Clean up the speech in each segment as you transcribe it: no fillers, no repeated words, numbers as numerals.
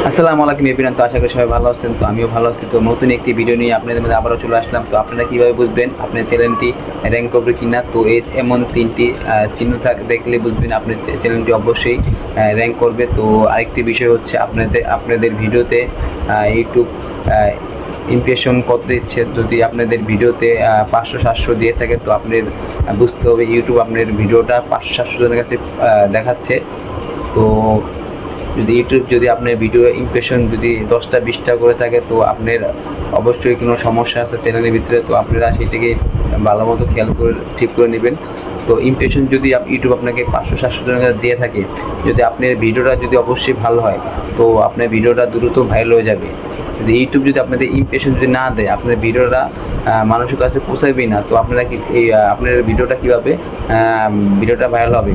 আসসালামু আলাইকুম এভরিওয়ান। তো আশা করি সবাই ভালো আছেন। তো আমিও ভালো আছি। তো নতুন একটি ভিডিও নিয়ে আপনাদের মধ্যে আবারও চলে আসলাম। তো আপনারা কীভাবে বুঝবেন আপনার চ্যানেলটি র্যাঙ্ক করবে কিনা? তো এই এমন তিনটি চিহ্ন দেখলে বুঝবেন আপনার চ্যানেলটি অবশ্যই র্যাঙ্ক করবে। তো আরেকটি বিষয় হচ্ছে আপনাদের ভিডিওতে ইউটিউব ইমপ্রেশন কত দিচ্ছে। যদি আপনাদের ভিডিওতে 500-700 দিয়ে থাকে তো আপনার বুঝতে হবে ইউটিউব আপনার ভিডিওটা 500-700 জনের কাছে দেখাচ্ছে। তো যদি আপনার ভিডিও ইমপ্রেশন যদি 10টা-20টা করে থাকে তো আপনার অবশ্যই কোনো সমস্যা আছে চ্যানেলের ভিতরে। তো আপনারা সেটিকে ভালো মতো খেয়াল করে ঠিক করে নেবেন। তো ইমপ্রেশন যদি ইউটিউব আপনাকে 500-700 জনের কাছে দিয়ে থাকে, যদি আপনার ভিডিওটা যদি অবশ্যই ভালো হয় তো আপনার ভিডিওটা দ্রুত ভাইরাল হয়ে যাবে। যদি ইউটিউব যদি আপনাদের ইমপ্রেশন যদি না দেয় আপনার ভিডিওটা মানুষের কাছে পৌঁছাবেই না। তো আপনারা আপনার ভিডিওটা কীভাবে ভিডিওটা ভাইরাল হবে?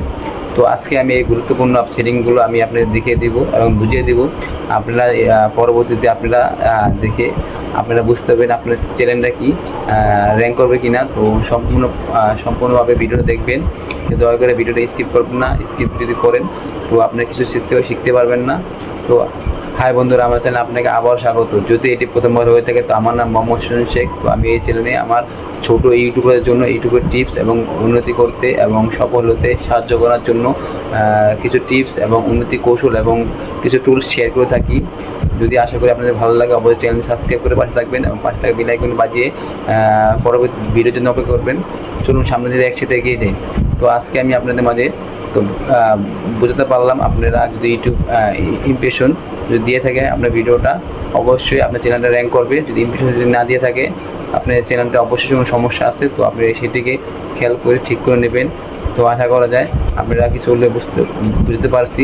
তো আজকে আমি এই গুরুত্বপূর্ণ সেটিংগুলো আমি আপনাদের দেখিয়ে দিব এবং বুঝিয়ে দিব। আপনারা পরবর্তীতে দেখে আপনারা বুঝতে পারবেন আপনার চ্যানেলটা কি র্যাঙ্ক করবে কিনা। তো সম্পূর্ণভাবে ভিডিওটা দেখবেন। দয়া করে ভিডিওটা স্কিপ করবেন না। স্কিপ যদি করেন তো আপনারা কিছু শিখতে পারবেন না। তো হাই বন্ধুরা, আমার চ্যানেলে আপনাকে আবার স্বাগত। যদি এটি প্রথমবার হয়ে থাকে তো আমার নাম মোহাম্মদ সুজন শেখ। তো আমি এই চ্যানেলে আমার ছোট ইউটিউবের জন্য ইউটিউবের টিপস এবং উন্নতি করতে এবং সফল হতে সাহায্য করার জন্য কিছু টিপস এবং উন্নতি কৌশল এবং কিছু টুলস শেয়ার করে থাকি। যদি আশা করি আপনাদের ভালো লাগে অবশ্যই চ্যানেল সাবস্ক্রাইব করে পাশে থাকবেন এবং পাশে থাকা বেল আইকন বাজিয়ে পরবর্তী ভিডিওর জন্য অপেক্ষা করবেন। চলুন সামনে দিয়ে একসাথে এগিয়ে যাই। তো আজকে আমি আপনাদের মাঝে তো বুঝতে পারলাম আপনারা যদি ইউটিউব ইমপ্রেশন যদি দিয়ে থাকে আপনার ভিডিওটা অবশ্যই আপনার চ্যানেলটা র্যাঙ্ক করবে। যদি ইমপ্রেশন যদি না দিয়ে থাকে আপনার চ্যানেলটা অবশ্যই কোনো সমস্যা আছে। তো আপনি সেটিকে খেয়াল করে ঠিক করে নেবেন। তো আশা করা যায় আপনারা কিছু হলে বুঝতে পারছি।